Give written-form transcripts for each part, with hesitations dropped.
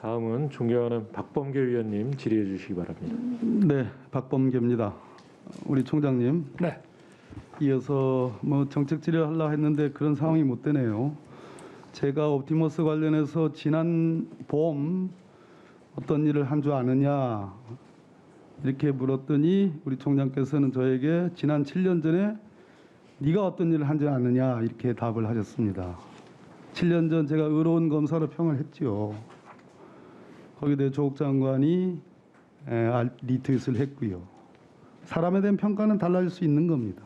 다음은 존경하는 박범계 위원님 질의해 주시기 바랍니다. 네, 박범계입니다. 우리 총장님, 네. 이어서 정책 질의를 하려고 했는데 그런 상황이 못 되네요. 제가 옵티머스 관련해서 지난 봄 어떤 일을 한 줄 아느냐 이렇게 물었더니 우리 총장께서는 저에게 지난 7년 전에 네가 어떤 일을 한 줄 아느냐 이렇게 답을 하셨습니다. 7년 전 제가 의로운 검사로 평을 했지요. 거기에 대해 조국 장관이 리트윗을 했고요. 사람에 대한 평가는 달라질 수 있는 겁니다.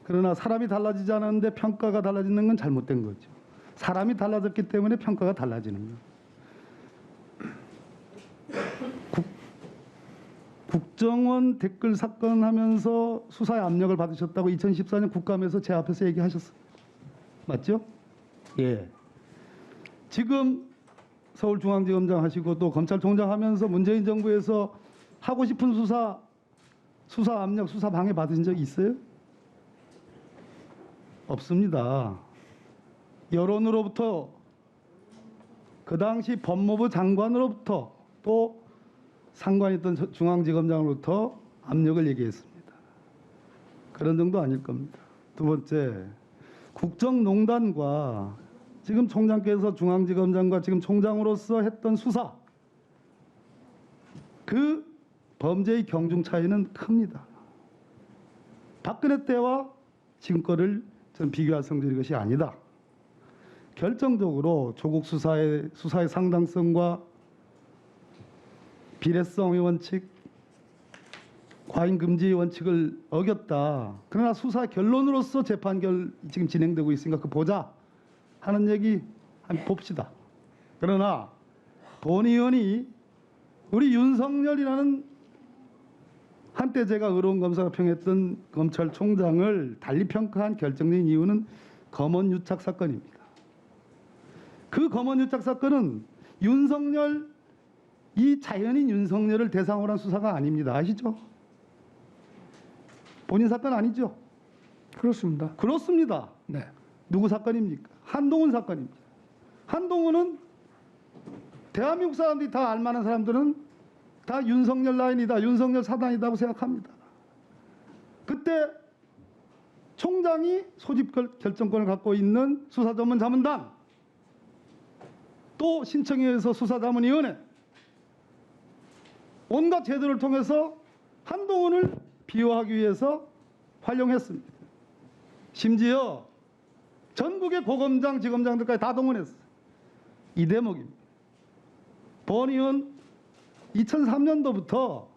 그러나 사람이 달라지지 않았는데 평가가 달라지는 건 잘못된 거죠. 사람이 달라졌기 때문에 평가가 달라지는 거예요. 국정원 댓글 사건 하면서 수사에 압력을 받으셨다고 2014년 국감에서 제 앞에서 얘기하셨어요. 맞죠? 예. 지금 서울중앙지검장 하시고 또 검찰총장 하면서 문재인 정부에서 하고 싶은 수사 압력, 수사 방해 받으신 적 있어요? 없습니다. 여론으로부터 그 당시 법무부 장관으로부터 또 상관있던 중앙지검장으로부터 압력을 얘기했습니다. 그런 정도 아닐 겁니다. 두 번째, 국정농단과 지금 총장께서 중앙지검장과 지금 총장으로서 했던 수사, 그 범죄의 경중 차이는 큽니다. 박근혜 때와 지금 거를 저는 비교할 성질의 것이 아니다. 결정적으로 조국 수사의 상당성과 비례성의 원칙, 과잉금지의 원칙을 어겼다. 그러나 수사 결론으로서 재판결 지금 진행되고 있으니까 그 보자 하는 얘기 한번 봅시다. 그러나 본 의원이 우리 윤석열이라는 한때 제가 의로운 검사가 평했던 검찰총장을 달리 평가한 결정적인 이유는 검언유착 사건입니다. 그 검언유착 사건은 윤석열, 이 자연인 윤석열을 대상으로 한 수사가 아닙니다. 아시죠? 본인 사건 아니죠? 그렇습니다. 그렇습니다. 네. 누구 사건입니까? 한동훈 사건입니다. 한동훈은 대한민국 사람들이 다 알만한 사람들은 다 윤석열 라인이다, 윤석열 사단이라고 생각합니다. 그때 총장이 소집 결정권을 갖고 있는 수사전문자문단, 또 신청위에서 수사자문위원회, 온갖 제도를 통해서 한동훈을 비호하기 위해서 활용했습니다. 심지어 전국의 고검장, 지검장들까지 다 동원했어요. 이 대목입니다. 본 의원 2003년도부터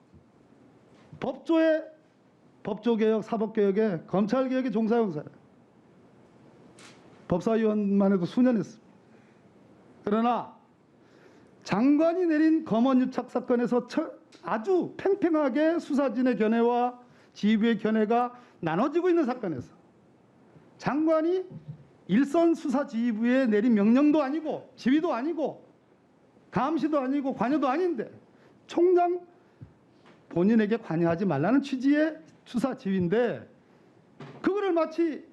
법조개혁, 사법개혁에 검찰개혁에 종사해온 사람. 법사위원만 해도 수년 했습니다. 그러나 장관이 내린 검언유착 사건에서 아주 팽팽하게 수사진의 견해와 지휘부의 견해가 나눠지고 있는 사건에서 장관이 일선 수사지휘부에 내린 명령도 아니고 지휘도 아니고 감시도 아니고 관여도 아닌데 총장 본인에게 관여하지 말라는 취지의 수사지휘인데 그거를 마치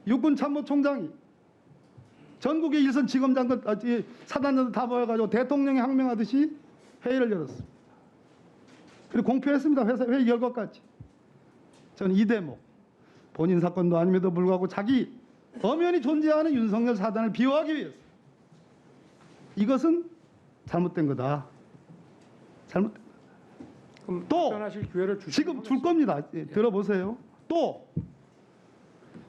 육군참모총장이 전국의 일선 지검장들, 사단장들 다 모여가지고 대통령이 항명하듯이 회의를 열었습니다. 그리고 공표했습니다. 회의 결과까지. 저는 이 대목, 본인 사건도 아님에도 불구하고 자기 엄연히 존재하는 윤석열 사단을 비호하기 위해서 이것은 잘못된 거다. 잘못된 거다. 또 지금 줄 겁니다. 들어보세요. 또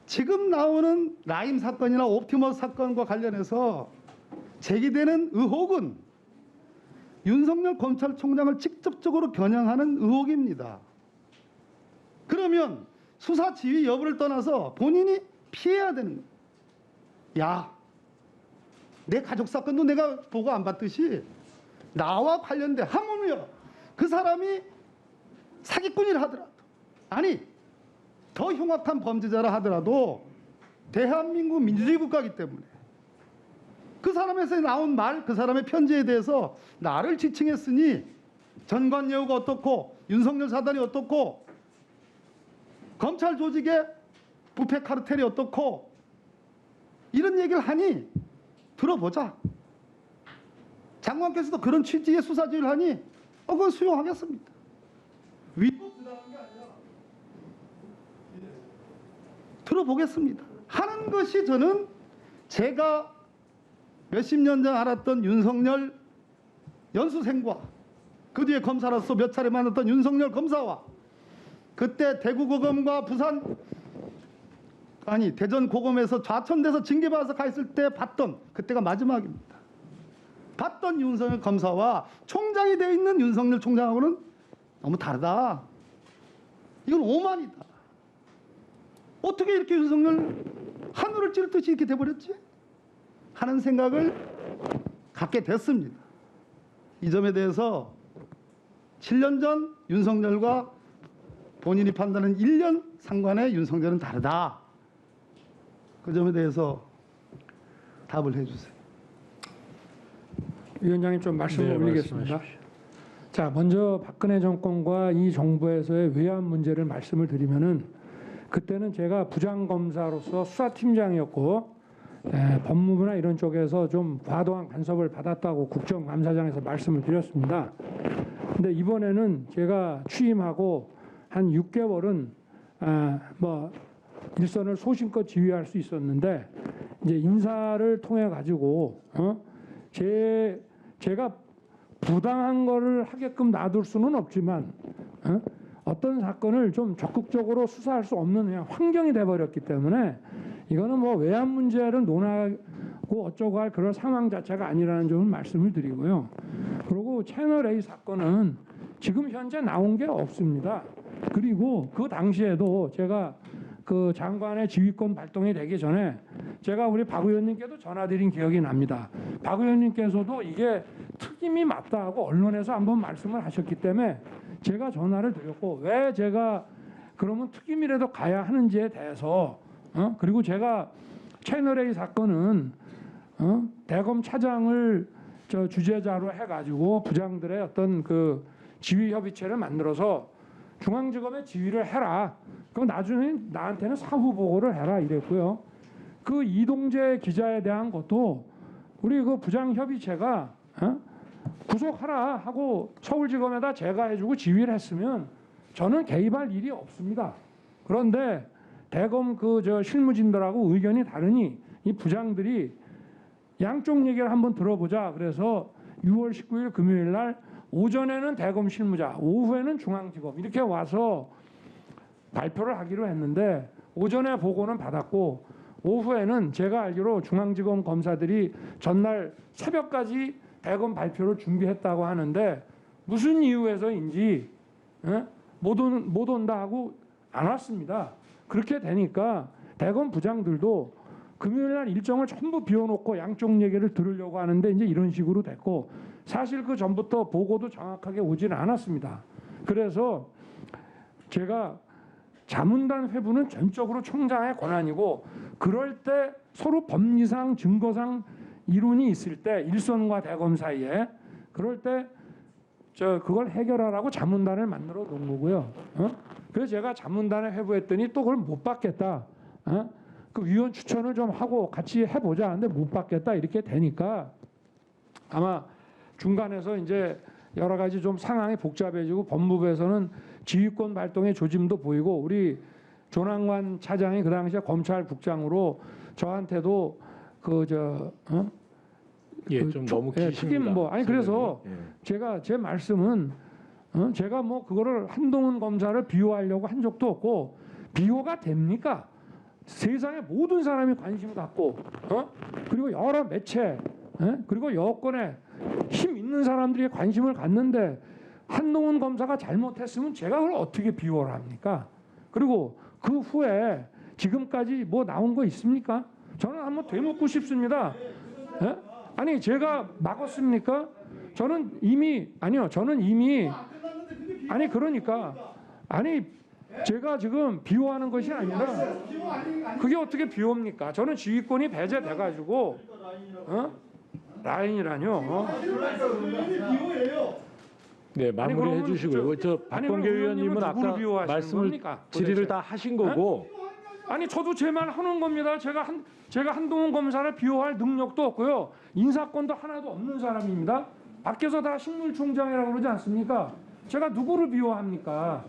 지금 나오는 라임 사건이나 옵티머스 사건과 관련해서 제기되는 의혹은 윤석열 검찰총장을 직접적으로 겨냥하는 의혹입니다. 그러면 수사 지휘 여부를 떠나서 본인이 피해야 되는 거예요. 야, 내 가족 사건도 내가 보고 안 받듯이 나와 관련된 하물며 그 사람이 사기꾼이라 하더라도, 아니 더 흉악한 범죄자라 하더라도 대한민국 민주주의 국가이기 때문에 그 사람에서 나온 말, 그 사람의 편지에 대해서 나를 지칭했으니 전관예우가 어떻고 윤석열 사단이 어떻고 검찰 조직의 부패 카르텔이 어떻고 이런 얘기를 하니 들어보자. 장관께서도 그런 취지의 수사 지휘를 하니 그건 수용하겠습니다. 위법 부당한 게 아니라 들어보겠습니다. 하는 것이 저는 제가 몇십 년 전 알았던 윤석열 연수생과 그 뒤에 검사로서 몇 차례 만났던 윤석열 검사와 그때 대구고검과 대전 고검에서 좌천돼서 징계받아서 가 있을 때 봤던 그때가 마지막입니다. 봤던 윤석열 검사와 총장이 돼 있는 윤석열 총장하고는 너무 다르다. 이건 오만이다. 어떻게 이렇게 윤석열 하늘을 찌를 듯이 이렇게 돼버렸지? 하는 생각을 갖게 됐습니다. 이 점에 대해서 7년 전 윤석열과 본인이 판단하는 1년 상관의 윤석열은 다르다. 그 점에 대해서 답을 해주세요. 위원장님 좀 말씀을 네, 올리겠습니다. 말씀하십시오. 자, 먼저 박근혜 정권과 이 정부에서의 외환 문제를 말씀을 드리면은 그때는 제가 부장검사로서 수사팀장이었고 법무부나 이런 쪽에서 좀 과도한 간섭을 받았다고 국정감사장에서 말씀을 드렸습니다. 근데 이번에는 제가 취임하고 한 6개월은 일선을 소신껏 지휘할 수 있었는데 이제 인사를 통해 가지고 제가 부당한 거를 하게끔 놔둘 수는 없지만 어떤 사건을 좀 적극적으로 수사할 수 없는 그냥 환경이 돼버렸기 때문에 이거는 뭐 외환 문제를 논하고 어쩌고 할 그런 상황 자체가 아니라는 점을 말씀을 드리고요. 그리고 채널 A 사건은 지금 현재 나온 게 없습니다. 그리고 그 당시에도 제가 그 장관의 지휘권 발동이 되기 전에 제가 우리 박 의원님께도 전화드린 기억이 납니다. 박 의원님께서도 이게 특임이 맞다 하고 언론에서 한번 말씀을 하셨기 때문에 제가 전화를 드렸고 왜 제가 그러면 특임이라도 가야 하는지에 대해서 그리고 제가 채널A 사건은 대검 차장을 주재자로 해가지고 부장들의 어떤 그 지휘 협의체를 만들어서 중앙지검에 지휘를 해라. 그럼 나중에 나한테는 사후 보고를 해라 이랬고요. 그 이동재 기자에 대한 것도 우리 그 부장 협의체가 구속하라 하고 서울지검에다 제가 해주고 지휘를 했으면 저는 개입할 일이 없습니다. 그런데 대검 실무진들하고 의견이 다르니 이 부장들이 양쪽 얘기를 한번 들어보자. 그래서 6월 19일 금요일 날 오전에는 대검 실무자, 오후에는 중앙지검 이렇게 와서 발표를 하기로 했는데 오전에 보고는 받았고 오후에는 제가 알기로 중앙지검 검사들이 전날 새벽까지 대검 발표를 준비했다고 하는데 무슨 이유에서인지 못 온다 하고 안 왔습니다. 그렇게 되니까 대검 부장들도 금요일 날 일정을 전부 비워놓고 양쪽 얘기를 들으려고 하는데 이제 이런 식으로 됐고 사실 그 전부터 보고도 정확하게 오지는 않았습니다. 그래서 제가 자문단 회부는 전적으로 총장의 권한이고 그럴 때 서로 법리상 증거상 이론이 있을 때 일선과 대검 사이에 그럴 때 그걸 해결하라고 자문단을 만들어 놓은 거고요. 그래서 제가 자문단에 회부했더니 또 그걸 못 받겠다. 그 위원 추천을 좀 하고 같이 해보자. 근데 못 받겠다 이렇게 되니까 아마 중간에서 이제 여러 가지 좀 상황이 복잡해지고 법무부에서는 지휘권 발동의 조짐도 보이고 우리 조남관 차장이 그 당시에 검찰국장으로 저한테도 좀 너무 기십니다. 그래서 제가 제 말씀은 제가 뭐 그거를 한동훈 검사를 비호하려고 한 적도 없고 비호가 됩니까? 세상의 모든 사람이 관심 갖고 그리고 여러 매체 그리고 여권에 힘 있는 사람들이 관심을 갖는데 한동훈 검사가 잘못했으면 제가 그걸 어떻게 비호를 합니까? 그리고 그 후에 지금까지 뭐 나온 거 있습니까? 저는 한번 되묻고 싶습니다. 아니 제가 막았습니까? 저는 이미 그러니까 제가 지금 비호하는 것이 아니라 그게 어떻게 비호입니까? 저는 지휘권이 배제돼 가지고 라인이라뇨. 네, 마무리해 그러면 주시고요. 저 박범계 그럼 의원님은 누구를 아까 비호하시는 말씀을 겁니까? 질의를 도대체? 다 하신 거고 아니 저도 제 말 하는 겁니다. 제가 한동훈 검사를 비호할 능력도 없고요. 인사권도 하나도 없는 사람입니다. 밖에서 다 식물총장이라고 그러지 않습니까? 제가 누구를 비호합니까?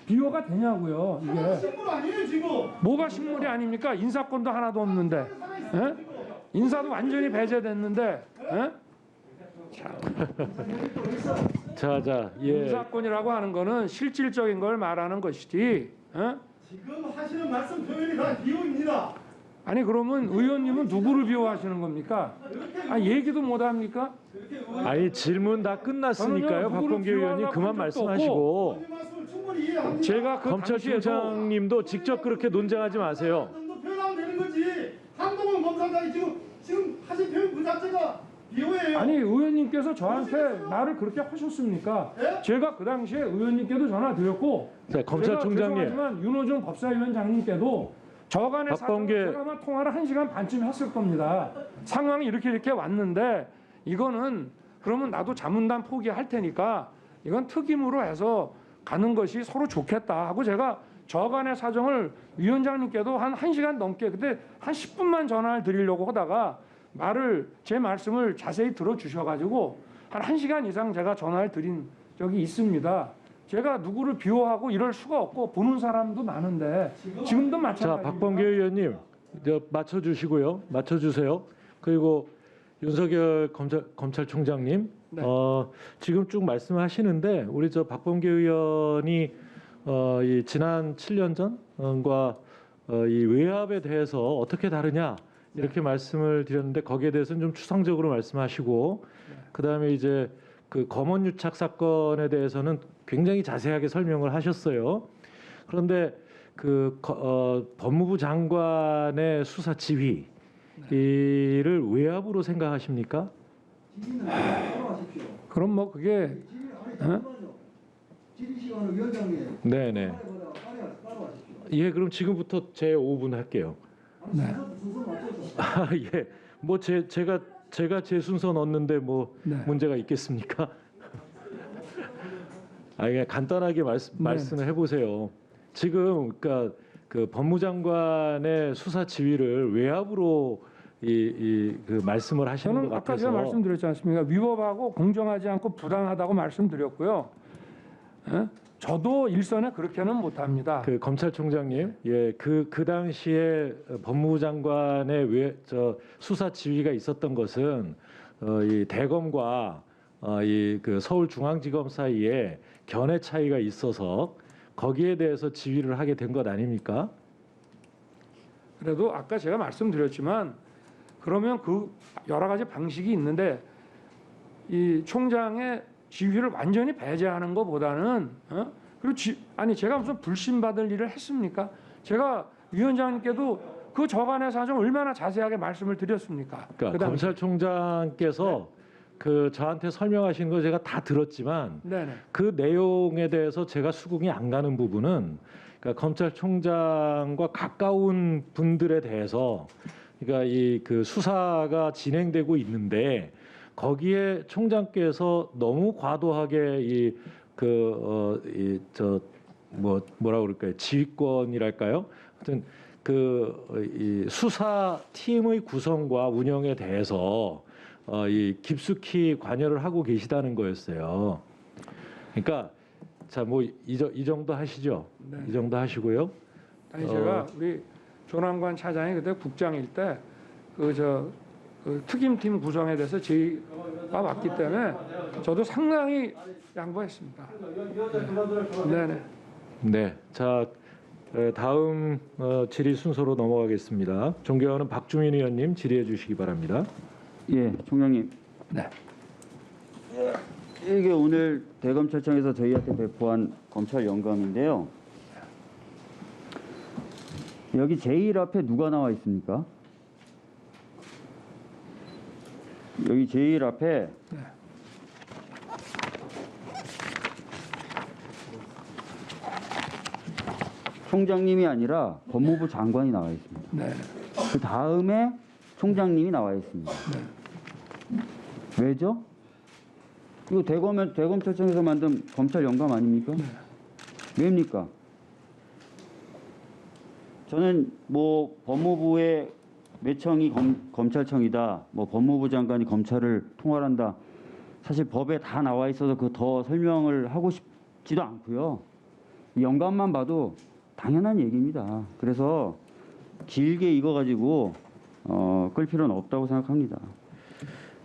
비호가 되냐고요. 이게 식물 아니에요 지금. 뭐가 식물이 아닙니까? 인사권도 하나도 없는데, 인사도 완전히 배제됐는데, 자, 예. 인사권이라고 하는 거는 실질적인 걸 말하는 것이지. 지금 하시는 말씀 표현이 다 비호입니다. 아니 그러면 의원님은 누구를 비호하시는 겁니까? 얘기도 못 합니까? 아니 질문 다 끝났으니까요. 저는요, 누구를 박범계 의원님 비호하려고 그만 한 적도 말씀하시고 의원님 말씀을 충분히 이해합니다. 제가 그 당시에도 검찰총장님도 직접 그렇게 논쟁하지 마세요. 정도 표현하면 되는 거지. 한동훈 검사장이 지금 하신 표현 그 자체가 비호예요. 아니 의원님께서 저한테 말을 그렇게 하셨습니까? 예? 제가 그 당시에 의원님께도 전화 드렸고 자, 검찰총장님. 제가 죄송하지만 윤호중 법사위원장님께도 저간의 박범계- 제가 아마 통화를 1시간 반쯤 했을 겁니다. 상황이 이렇게 왔는데 이거는 그러면 나도 자문단 포기할 테니까 이건 특임으로 해서 가는 것이 서로 좋겠다 하고 제가 저간의 사정을 위원장님께도 한 1시간 넘게 그때 한 10분만 전화를 드리려고 하다가 제 말씀을 자세히 들어주셔가지고 한 1시간 이상 제가 전화를 드린 적이 있습니다. 제가 누구를 비호하고 이럴 수가 없고 보는 사람도 많은데 지금도 자, 마찬가지입니다. 박범계 의원님 맞춰주시고요. 맞춰주세요. 그리고 윤석열 검찰총장님, 네. 지금 쭉 말씀하시는데 우리 저 박범계 의원이 이 지난 7년 전과 이 외압에 대해서 어떻게 다르냐 이렇게 말씀을 드렸는데 거기에 대해서는 좀 추상적으로 말씀하시고 그다음에 이제 그 검언유착 사건에 대해서는 굉장히 자세하게 설명을 하셨어요. 그런데 법무부 장관의 수사 지휘를 외압으로 생각하십니까? 그럼 뭐 그게 지리시간은 위원장님. 네네. 예, 그럼 지금부터 제 5분 할게요. 네. 아, 예. 뭐 제가 제 순서 넣었는데 뭐 네. 문제가 있겠습니까? 그냥 간단하게 말씀을 해보세요. 지금 그러니까 그 법무장관의 수사 지휘를 외압으로 그 말씀을 하시는 것 저는 아까 같아서 제가 말씀드렸지 않습니까? 위법하고 공정하지 않고 부당하다고 말씀드렸고요. 저도 일선에 그렇게는 못합니다. 그 검찰총장님, 예, 그 당시에 법무부 장관의 수사 지휘가 있었던 것은 이 대검과 이 그 서울중앙지검 사이에 견해 차이가 있어서 거기에 대해서 지휘를 하게 된 것 아닙니까? 그래도 아까 제가 말씀드렸지만 그러면 그 여러 가지 방식이 있는데 이 총장의 지휘를 완전히 배제하는 것보다는 그리고 제가 무슨 불신받을 일을 했습니까? 제가 위원장님께도 그 저간의 사정 얼마나 자세하게 말씀을 드렸습니까? 그러니까 검찰총장께서 그 저한테 설명하신 거 제가 다 들었지만 네네. 그 내용에 대해서 제가 수긍이 안 가는 부분은 그러니까 검찰총장과 가까운 분들에 대해서 그러니까 이 그 수사가 진행되고 있는데 거기에 총장께서 너무 과도하게 뭐라 그럴까요? 지휘권이랄까요? 하여튼 이 수사 팀의 구성과 운영에 대해서 이 깊숙이 관여를 하고 계시다는 거였어요. 그러니까 자 뭐 이 정도 하시죠. 네. 이 정도 하시고요. 아니 제가 우리 조남관 차장이 그때 국장일 때 그 특임팀 구성에 대해서 제의가 왔기 때문에 저도 상당히 양보했습니다. 네네. 네. 자 다음 질의 순서로 넘어가겠습니다. 존경하는 박주민 의원님 질의해 주시기 바랍니다. 예, 총장님. 네. 이게 오늘 대검찰청에서 저희한테 배포한 검찰 영감인데요. 여기 제1 앞에 누가 나와 있습니까? 여기 제1 앞에 총장님이 아니라 법무부 장관이 나와 있습니다. 네. 그 다음에 총장님이 나와 있습니다. 왜죠? 이거 대검찰청에서 만든 검찰 영감 아닙니까? 왜입니까? 저는 뭐 법무부의 매청이 검찰청이다, 뭐 법무부 장관이 검찰을 통할한다. 사실 법에 다 나와 있어서 그 더 설명을 하고 싶지도 않고요. 이 연관만 봐도 당연한 얘기입니다. 그래서 길게 이거 가지고 끌 필요는 없다고 생각합니다.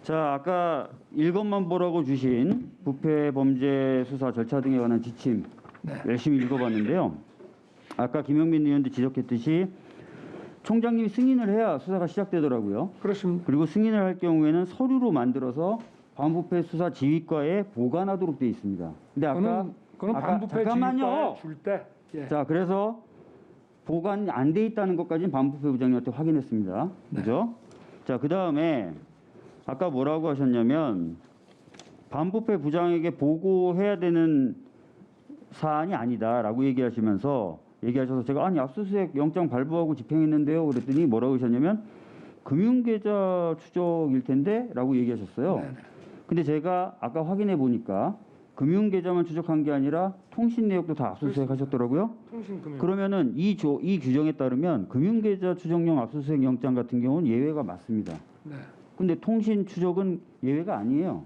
자, 아까 일것만 보라고 주신 부패 범죄 수사 절차 등에 관한 지침 열심히 읽어봤는데요. 아까 김영민 의원도 지적했듯이 총장님이 승인을 해야 수사가 시작되더라고요. 그렇습니다. 그리고 승인을 할 경우에는 서류로 만들어서 반부패 수사 지휘과에 보관하도록 되어 있습니다. 근데 그거는 아까 반부패 잠깐만요. 지휘과에 줄 때. 예. 자, 그래서 보관 안 돼 있다는 것까지는 반부패 부장님한테 확인했습니다. 그죠? 자, 그 다음에 아까 뭐라고 하셨냐면 반부패 부장에게 보고해야 되는 사안이 아니다라고 얘기하셔서 제가 아니 압수수색 영장 발부하고 집행했는데요. 그랬더니 뭐라고 하셨냐면 금융계좌 추적일 텐데라고 얘기하셨어요. 네네. 근데 제가 아까 확인해 보니까 금융계좌만 추적한 게 아니라 통신 내역도 다 압수수색 하셨더라고요. 통신금융. 그러면은 이 규정에 따르면 금융계좌 추적용 압수수색 영장 같은 경우는 예외가 맞습니다. 네. 근데 통신 추적은 예외가 아니에요.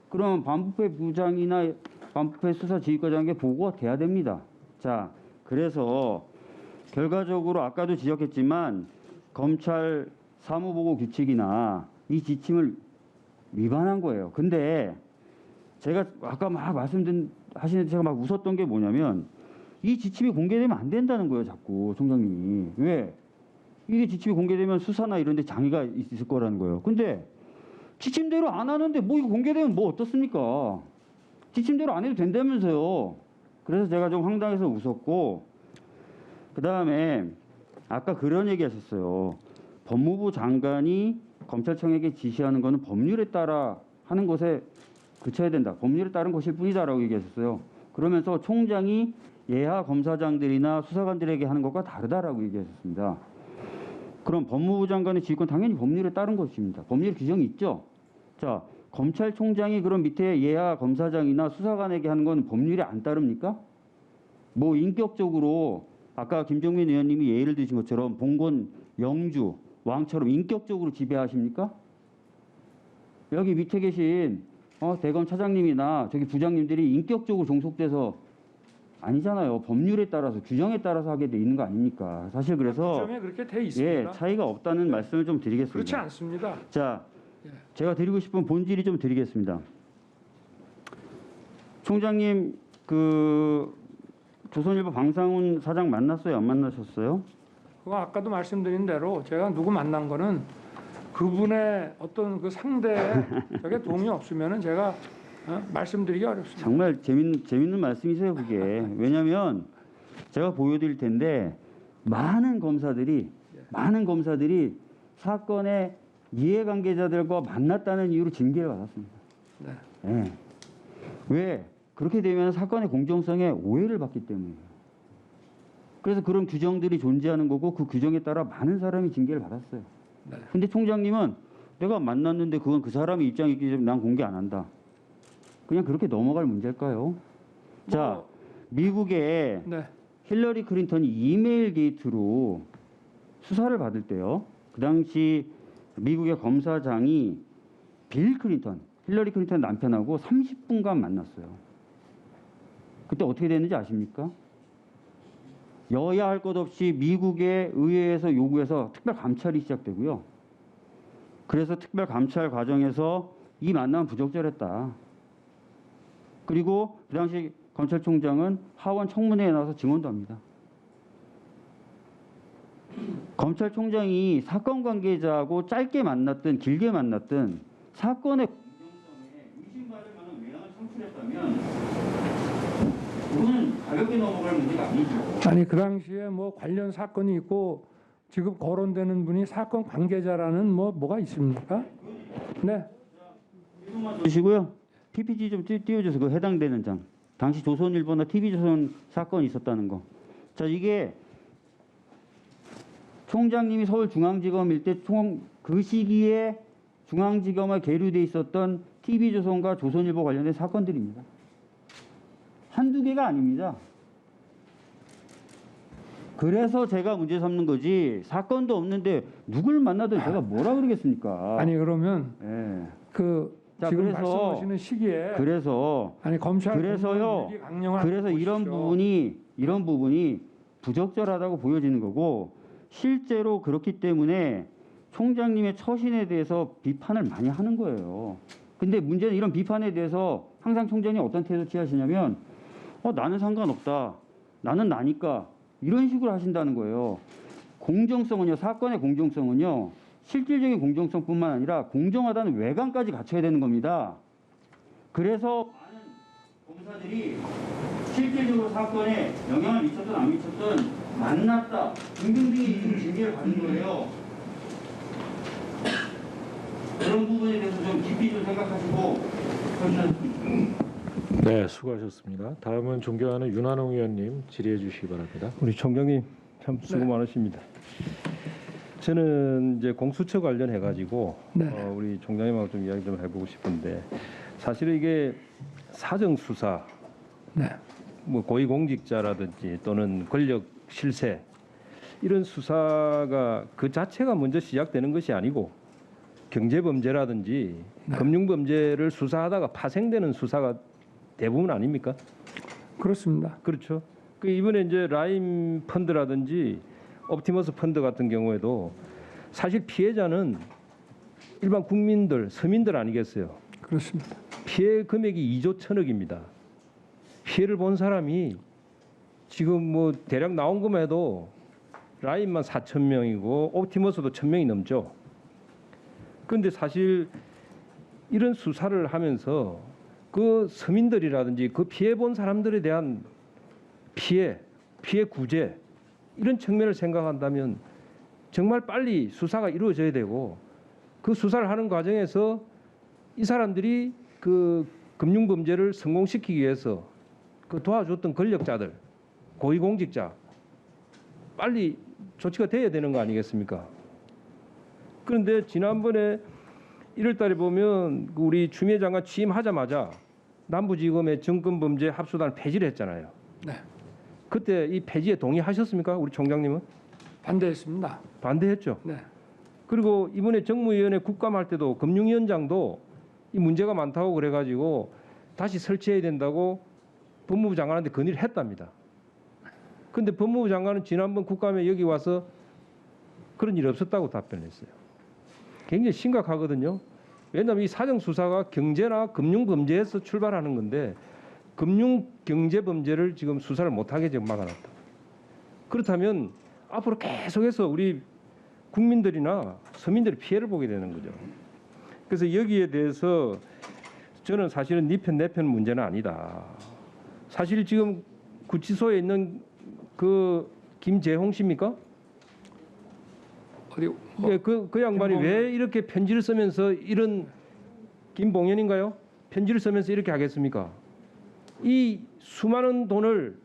그럼 반부패 부장이나 반부패 수사 지휘과장에게 보고가 돼야 됩니다. 자, 그래서 결과적으로 아까도 지적했지만 검찰 사무보고 규칙이나 이 지침을 위반한 거예요. 근데 제가 아까 막 하시는데 제가 막 웃었던 게 뭐냐면 이 지침이 공개되면 안 된다는 거예요. 자꾸 총장님이. 왜? 이게 지침이 공개되면 수사나 이런 데 장애가 있을 거라는 거예요. 근데 지침대로 안 하는데 뭐 이거 공개되면 뭐 어떻습니까? 지침대로 안 해도 된다면서요. 그래서 제가 좀 황당해서 웃었고, 그 다음에 아까 그런 얘기 하셨어요. 법무부 장관이 검찰청에게 지시하는 거는 법률에 따라 하는 것에 그쳐야 된다. 법률에 따른 것일 뿐이다라고 얘기하셨어요. 그러면서 총장이 예하 검사장들이나 수사관들에게 하는 것과 다르다라고 얘기하셨습니다. 그럼 법무부 장관의 지휘권 당연히 법률에 따른 것입니다. 법률 규정이 있죠. 자, 검찰총장이 그럼 밑에 예하 검사장이나 수사관에게 하는 건 법률에 안 따릅니까? 뭐 인격적으로 아까 김종민 의원님이 예를 드신 것처럼 봉건 영주 왕처럼 인격적으로 지배하십니까? 여기 밑에 계신 대검 차장님이나 저기 부장님들이 인격적으로 종속돼서 아니잖아요. 법률에 따라서 규정에 따라서 하게 돼 있는 거 아닙니까? 사실 그래서 규정에 그렇게 돼 있습니다. 예, 차이가 없다는 말씀을 좀 드리겠습니다. 그렇지 않습니다. 자, 예. 제가 드리고 싶은 본질이 좀 드리겠습니다. 총장님 그 조선일보 방상훈 사장 만났어요? 안 만나셨어요? 그거 아까도 말씀드린 대로 제가 누구 만난 거는 그분의 어떤 그 상대에 저게 도움이 없으면은 제가 말씀드리기 어렵습니다. 정말 재밌는 말씀이세요, 그게. 왜냐하면 제가 보여드릴 텐데 많은 검사들이 사건의 이해관계자들과 만났다는 이유로 징계를 받았습니다. 네. 예. 왜? 그렇게 되면 사건의 공정성에 오해를 받기 때문이에요. 그래서 그런 규정들이 존재하는 거고 그 규정에 따라 많은 사람이 징계를 받았어요. 네. 근데 총장님은 내가 만났는데 그건 그 사람의 입장이기 때문에 난 공개 안 한다. 그냥 그렇게 넘어갈 문제일까요? 자, 미국의 네. 힐러리 클린턴이 이메일 게이트로 수사를 받을 때요. 그 당시 미국의 검사장이 빌 클린턴, 힐러리 클린턴 남편하고 30분간 만났어요. 그때 어떻게 됐는지 아십니까? 여야 할 것 없이 미국의 의회에서 요구해서 특별 감찰이 시작되고요. 그래서 특별 감찰 과정에서 이 만남은 부적절했다. 그리고 그 당시 검찰총장은 하원 청문회에 나와서 증언도 합니다. 검찰총장이 사건 관계자하고 짧게 만났든 길게 만났든 사건의 공정성에 의심받을 만한 외양을 창출했다면 그거는 가볍게 넘어갈 문제가 아니죠. 아니 그 당시에 뭐 관련 사건이 있고 지금 거론되는 분이 사건 관계자라는 뭐가 있습니까? 네. 주시고요. PPT 좀 띄워줘서 그 해당되는 장. 당시 조선일보나 TV조선 사건이 있었다는 거. 자, 이게 총장님이 서울중앙지검일 때 그 시기에 중앙지검에 계류돼 있었던 TV조선과 조선일보 관련된 사건들입니다. 한두 개가 아닙니다. 그래서 제가 문제 삼는 거지 사건도 없는데 누굴 만나든 제가 뭐라 그러겠습니까? 아니 그러면 예. 그 자, 지금 그래서- 말씀하시는 시기에 그래서 아니 검찰 그래서요. 공무원 강령을 그래서 보십시오. 이런 부분이 부적절하다고 보여지는 거고 실제로 그렇기 때문에 총장님의 처신에 대해서 비판을 많이 하는 거예요. 근데 문제는 이런 비판에 대해서 항상 총장이 어떤 태도 취하시냐면 나는 상관없다. 나는 나니까 이런 식으로 하신다는 거예요. 공정성은요. 사건의 공정성은요. 실질적인 공정성뿐만 아니라 공정하다는 외관까지 갖춰야 되는 겁니다. 그래서 많은 검사들이 실질적으로 사건에 영향을 미쳤든 안 미쳤든 만났다 등등등이 지금 징계를 받는 거예요. 그런 부분에 대해서 좀 깊이 좀 생각하시고 처신하셨습니다. 네, 수고하셨습니다. 다음은 존경하는 윤한홍 의원님 질의해 주시기 바랍니다. 우리 총장님 참 수고 많으십니다. 저는 이제 공수처 관련해 가지고 네. 우리 총장님하고 좀 이야기 좀 해보고 싶은데 사실 이게 사정 수사, 네. 뭐 고위공직자라든지 또는 권력 실세 이런 수사가 그 자체가 먼저 시작되는 것이 아니고 경제범죄라든지 네. 금융범죄를 수사하다가 파생되는 수사가 대부분 아닙니까? 그렇습니다. 그렇죠. 그 이번에 이제 라임 펀드라든지 옵티머스 펀드 같은 경우에도 사실 피해자는 일반 국민들, 서민들 아니겠어요. 그렇습니다. 피해 금액이 2조 1천억입니다. 피해를 본 사람이 지금 뭐 대략 나온 것만 해도 라임만 4천 명이고 옵티머스도 1,000명이 넘죠. 그런데 사실 이런 수사를 하면서 그 서민들이라든지 그 피해 본 사람들에 대한 피해 구제 이런 측면을 생각한다면 정말 빨리 수사가 이루어져야 되고 그 수사를 하는 과정에서 이 사람들이 그 금융범죄를 성공시키기 위해서 그 도와줬던 권력자들, 고위공직자 빨리 조치가 돼야 되는 거 아니겠습니까? 그런데 지난번에 1월달에 보면 우리 추미애 장관 취임하자마자 남부지검의 정권범죄 합수단을 폐지를 했잖아요. 네. 그때 이 폐지에 동의하셨습니까? 우리 총장님은? 반대했습니다. 반대했죠. 네. 그리고 이번에 정무위원회 국감할 때도 금융위원장도 이 문제가 많다고 그래가지고 다시 설치해야 된다고 법무부 장관한테 건의를 했답니다. 그런데 법무부 장관은 지난번 국감에 여기 와서 그런 일 없었다고 답변했어요. 굉장히 심각하거든요. 왜냐하면 이 사정수사가 경제나 금융범죄에서 출발하는 건데 금융 경제범죄를 지금 수사를 못하게 지금 막아놨다. 그렇다면 앞으로 계속해서 우리 국민들이나 서민들이 피해를 보게 되는 거죠. 그래서 여기에 대해서 저는 사실은 네 편 내 편 문제는 아니다. 사실 지금 구치소에 있는 그 김재홍 씨입니까? 어디 예, 그 양반이 김봉현. 왜 이렇게 편지를 쓰면서 이런 김봉현인가요? 편지를 쓰면서 이렇게 하겠습니까? 이 수많은 돈을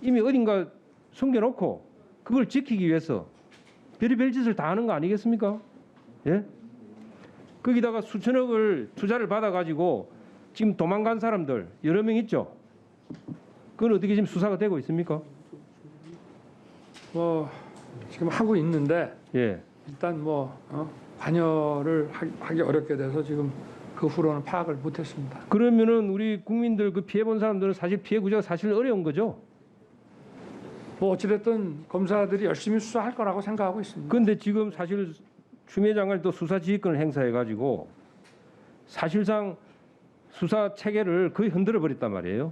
이미 어딘가 숨겨놓고 그걸 지키기 위해서 별의별 짓을 다 하는 거 아니겠습니까? 예? 거기다가 수천억을 투자를 받아가지고 지금 도망간 사람들 여러 명 있죠. 그건 어떻게 지금 수사가 되고 있습니까? 뭐 지금 하고 있는데 예. 일단 뭐 관여를 하기 어렵게 돼서 지금 그 후로는 파악을 못했습니다. 그러면은 우리 국민들 그 피해 본 사람들은 사실 피해 구제가 사실 어려운 거죠. 뭐 어찌됐든 검사들이 열심히 수사할 거라고 생각하고 있습니다. 그런데 지금 사실 추미애 장관이 또 수사 지휘권을 행사해 가지고 사실상 수사 체계를 거의 흔들어 버렸단 말이에요.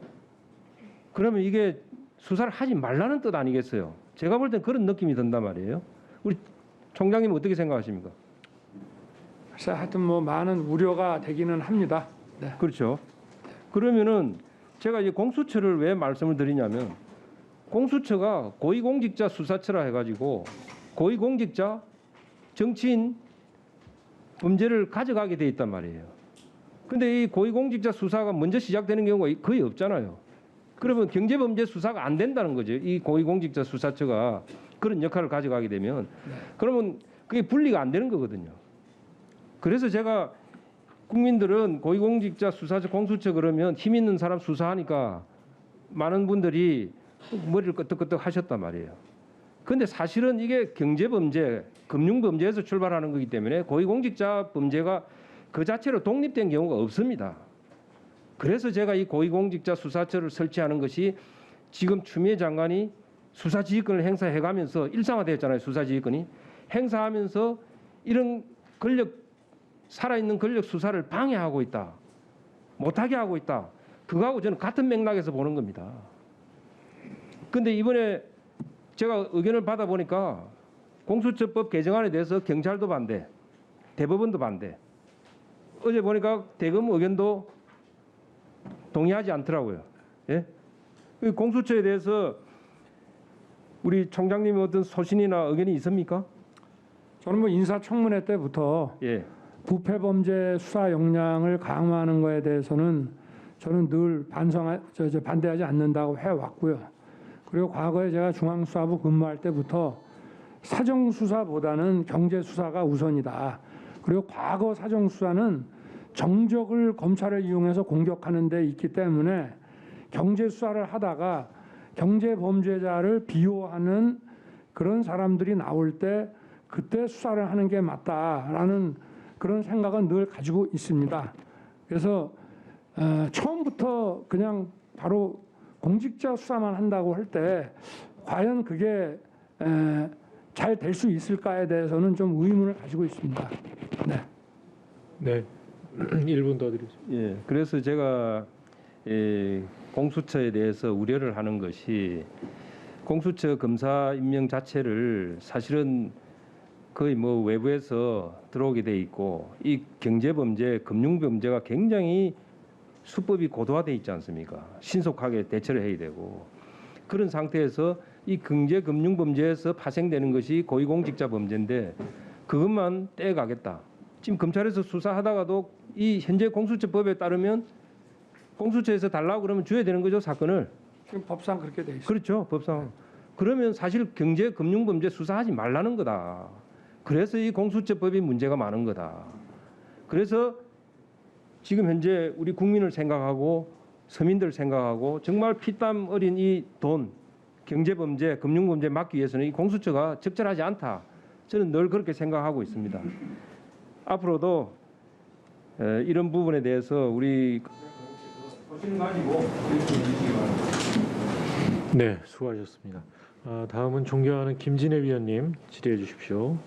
그러면 이게 수사를 하지 말라는 뜻 아니겠어요? 제가 볼 땐 그런 느낌이 든단 말이에요. 우리 총장님 어떻게 생각하십니까? 그래서 하여튼 뭐 많은 우려가 되기는 합니다. 네. 그렇죠. 그러면은 제가 이제 공수처를 왜 말씀을 드리냐면 공수처가 고위공직자 수사처라 해가지고 고위공직자 정치인 범죄를 가져가게 돼 있단 말이에요. 근데 이 고위공직자 수사가 먼저 시작되는 경우가 거의 없잖아요. 그러면 경제범죄 수사가 안 된다는 거죠. 이 고위공직자 수사처가 그런 역할을 가져가게 되면 그러면 그게 분리가 안 되는 거거든요. 그래서 제가 국민들은 고위공직자 수사처 공수처 그러면 힘 있는 사람 수사하니까 많은 분들이 머리를 끄덕끄덕 하셨단 말이에요. 근데 사실은 이게 경제범죄, 금융범죄에서 출발하는 거기 때문에 고위공직자 범죄가 그 자체로 독립된 경우가 없습니다. 그래서 제가 이 고위공직자 수사처를 설치하는 것이 지금 추미애 장관이 수사지휘권을 행사해가면서 일상화되었잖아요. 수사지휘권이 행사하면서 이런 살아있는 권력 수사를 방해하고 있다. 못하게 하고 있다. 그거하고 저는 같은 맥락에서 보는 겁니다. 근데 이번에 제가 의견을 받아보니까 공수처법 개정안에 대해서 경찰도 반대, 대법원도 반대. 어제 보니까 대검 의견도 동의하지 않더라고요. 예? 공수처에 대해서 우리 총장님의 어떤 소신이나 의견이 있습니까? 저는 뭐 인사청문회 때부터 예. 부패범죄 수사 역량을 강화하는 거에 대해서는 저는 늘 반대하지 않는다고 해왔고요. 그리고 과거에 제가 중앙수사부 근무할 때부터 사정수사보다는 경제수사가 우선이다. 그리고 과거 사정수사는 정적을 검찰을 이용해서 공격하는 데 있기 때문에 경제수사를 하다가 경제범죄자를 비호하는 그런 사람들이 나올 때 그때 수사를 하는 게 맞다라는 그런 생각은 늘 가지고 있습니다. 그래서 처음부터 그냥 바로 공직자 수사만 한다고 할 때 과연 그게 잘 될 수 있을까에 대해서는 좀 의문을 가지고 있습니다. 네. 네. 1분 더 드리겠습니다. 예. 그래서 제가 공수처에 대해서 우려를 하는 것이 공수처 검사 임명 자체를 사실은 거의 뭐 외부에서 들어오게 돼 있고 이 경제범죄, 금융범죄가 굉장히 수법이 고도화돼 있지 않습니까? 신속하게 대처를 해야 되고 그런 상태에서 이 경제금융범죄에서 파생되는 것이 고위공직자 범죄인데 그것만 떼가겠다. 지금 검찰에서 수사하다가도 이 현재 공수처법에 따르면 공수처에서 달라고 그러면 줘야 되는 거죠, 사건을. 지금 법상 그렇게 돼 있습니다. 그렇죠, 법상. 그러면 사실 경제금융범죄 수사하지 말라는 거다. 그래서 이 공수처법이 문제가 많은 거다. 그래서 지금 현재 우리 국민을 생각하고 서민들 생각하고 정말 피땀 어린 이 돈, 경제범죄, 금융범죄 막기 위해서는 이 공수처가 적절하지 않다. 저는 늘 그렇게 생각하고 있습니다. 앞으로도 이런 부분에 대해서 우리 소신을 가지고 주시기 바랍니다. 네, 수고하셨습니다. 다음은 존경하는 김진애 위원님 질의해 주십시오.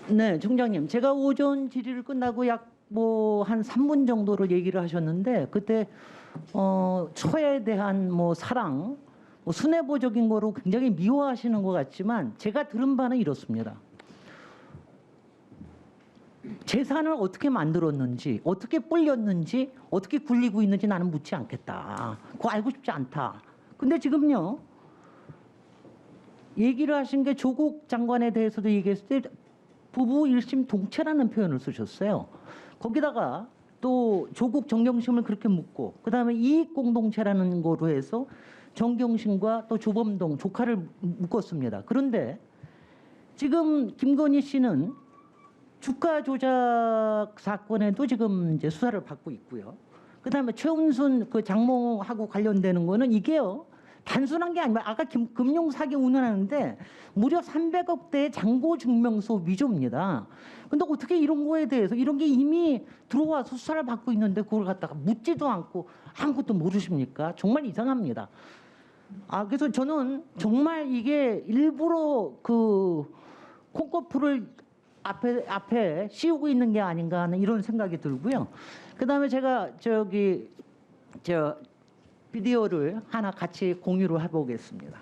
네, 총장님. 제가 오전 질의를 끝나고 약 뭐 한 3분 정도를 얘기를 하셨는데 그때 처에 대한 뭐 사랑, 뭐 순애보적인 거로 굉장히 미워하시는 것 같지만 제가 들은 바는 이렇습니다. 재산을 어떻게 만들었는지, 어떻게 불렸는지, 어떻게 굴리고 있는지 나는 묻지 않겠다. 그거 알고 싶지 않다. 근데 지금요. 얘기를 하신 게 조국 장관에 대해서도 얘기했을 때 부부 일심 동체라는 표현을 쓰셨어요. 거기다가 또 조국 정경심을 그렇게 묻고 그다음에 이익 공동체라는 거로 해서 정경심과 또 조범동 조카를 묶었습니다. 그런데 지금 김건희 씨는 주가 조작 사건에도 지금 이제 수사를 받고 있고요. 그다음에 최은순 그 장모하고 관련되는 거는 이게요. 단순한 게 아니라 아까 금융 사기 운운하는데 무려 300억 대의 잔고 증명서 위조입니다. 근데 어떻게 이런 거에 대해서 이런 게 이미 들어와서 수사를 받고 있는데 그걸 갖다가 묻지도 않고 아무것도 모르십니까? 정말 이상합니다. 그래서 저는 정말 이게 일부러 그 콩코프를 앞에 씌우고 있는 게 아닌가 하는 이런 생각이 들고요. 그다음에 제가 비디오를 하나 같이 공유를 해보겠습니다.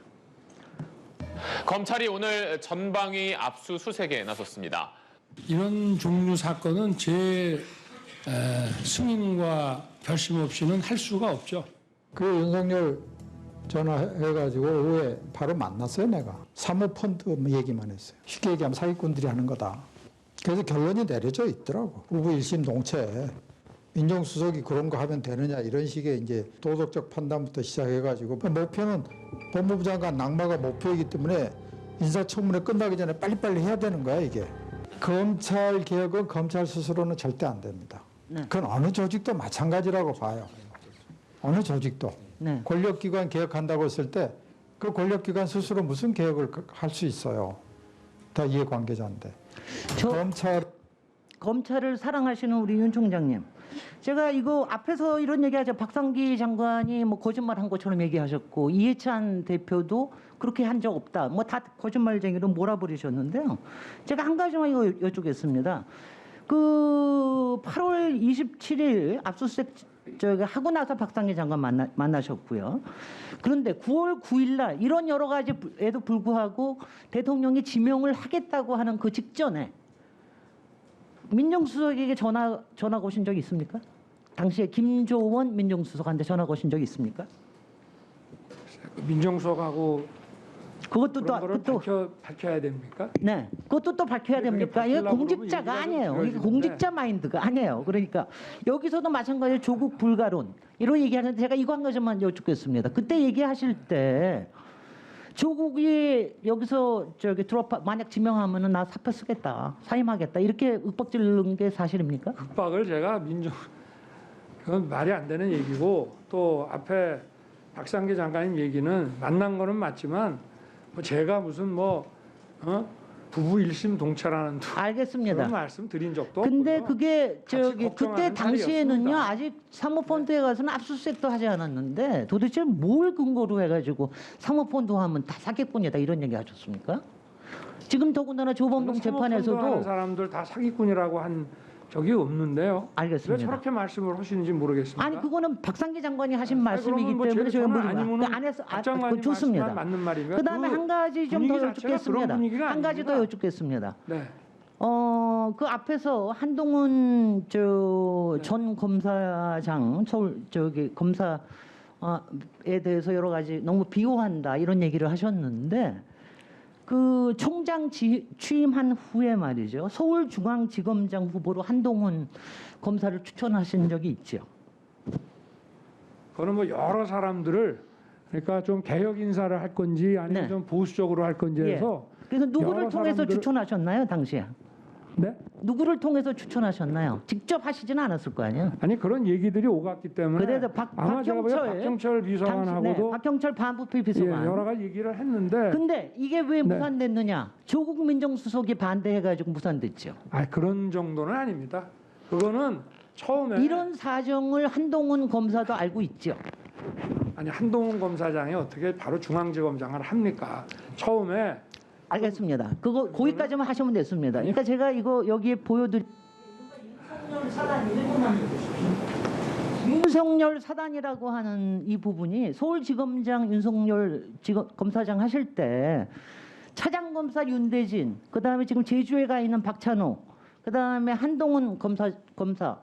검찰이 오늘 전방위 압수수색에 나섰습니다. 이런 종류 사건은 제 승인과 결심 없이는 할 수가 없죠. 그 윤석열 전화해가지고 오후에 바로 만났어요, 내가. 사모펀드 얘기만 했어요. 쉽게 얘기하면 사기꾼들이 하는 거다. 그래서 결론이 내려져 있더라고. 부부 일심 동체. 민정수석이 그런 거 하면 되느냐 이런 식의 이제 도덕적 판단부터 시작해가지고 목표는 법무부 장관 낙마가 목표이기 때문에 인사청문회 끝나기 전에 빨리빨리 해야 되는 거야 이게. 검찰 개혁은 검찰 스스로는 절대 안 됩니다. 네. 그건 어느 조직도 마찬가지라고 봐요. 어느 조직도. 네. 권력기관 개혁한다고 했을 때 그 권력기관 스스로 무슨 개혁을 할 수 있어요? 다 이해관계자인데. 검찰을 사랑하시는 우리 윤 총장님, 제가 이거 앞에서 이런 얘기하죠. 박상기 장관이 뭐 거짓말한 것처럼 얘기하셨고 이해찬 대표도 그렇게 한 적 없다. 뭐 다 거짓말쟁이로 몰아버리셨는데요. 제가 한 가지만 이거 여쭙겠습니다. 그 8월 27일 압수수색 하고 나서 박상기 장관 만나셨고요. 그런데 9월 9일 날 이런 여러 가지에도 불구하고 대통령이 지명을 하겠다고 하는 그 직전에 민정수석에게 전화 오신 적이 있습니까? 당시에 김조원 민정수석한테 전화 오신 적이 있습니까? 민정수석하고 그것도 그런 거를 또 밝혀야 됩니까? 네, 그것도 또 밝혀야 됩니까? 이게 밝히려고 공직자가 그러면 아니에요. 얘기가 이게 좀 공직자 마인드가 아니에요. 그러니까 여기서도 마찬가지로 조국 불가론 이런 얘기하는데 제가 이거 한 가지만 여쭙겠습니다. 그때 얘기하실 때 조국이 여기서 만약 지명하면은 나 사표 쓰겠다, 사임하겠다 이렇게 윽박지르는 게 사실입니까? 극박을 제가 그건 말이 안 되는 얘기고 또 앞에 박상기 장관님 얘기는 만난 거는 맞지만 뭐 제가 무슨 부부 일심 동체라는 알겠습니다. 그런 말씀 드린 적도 근데 없고요. 그게 그때 걱정하는 당시에는요 자리였습니다. 아직 사모펀드에 가서는 압수수색도 하지 않았는데 도대체 뭘 근거로 해가지고 사모펀드 하면 다 사기꾼이다 이런 얘기 하셨습니까? 지금 더군다나 조범동 사모펀드 하는 재판에서도 사람들 다 사기꾼이라고 한 적이 없는데요. 왜 알겠습니다. 저렇게 말씀을 하시는지 모르겠습니다. 아니 그거는 박상기 장관이 하신 아니, 말씀이기 그러면 뭐 때문에 저는 저희가 물은 아니면은 거야. 그 안에서 박 장관님 좋습니다. 말씀만 맞는 말이면 그다음에 한 가지 좀 더 분위기 자체가 그런 여쭙겠습니다. 분위기가 한 가지 더 아닙니다. 여쭙겠습니다. 네. 그 앞에서 한동훈 전 검사장 서울 검사에 대해서 여러 가지 너무 비호한다 이런 얘기를 하셨는데 그 총장 취임한 후에 말이죠. 서울중앙지검장 후보로 한동훈 검사를 추천하신 적이 있죠. 그거는 뭐 여러 사람들을 그러니까 좀 개혁 인사를 할 건지 아니면 네. 좀 보수적으로 할 건지 예. 해서 그래서 누구를 여러 통해서 사람들을- 추천하셨나요, 당시에? 네? 누구를 통해서 추천하셨나요? 직접 하시지는 않았을 거 아니에요. 아니 그런 얘기들이 오갔기 때문에 그래서 아마 제가 보기에 박경철 비서관하고도 박경철 반부패 예, 비서관. 여러 가지 얘기를 했는데 근데 이게 왜 네. 무산됐느냐? 조국 민정수석이 반대해가지고 무산됐죠. 그런 정도는 아닙니다. 그거는 처음에 이런 사정을 한동훈 검사도 알고 있죠. 아니 한동훈 검사장이 어떻게 바로 중앙지검장을 합니까? 처음에 알겠습니다. 그거 거기까지만 하시면 됐습니다. 그러니까 제가 이거 여기에 보여드릴 윤석열 사단이라고 하는 이 부분이 서울지검장 윤석열 검사장 하실 때 차장검사 윤대진, 그 다음에 지금 제주에 가 있는 박찬호, 그 다음에 한동훈 검사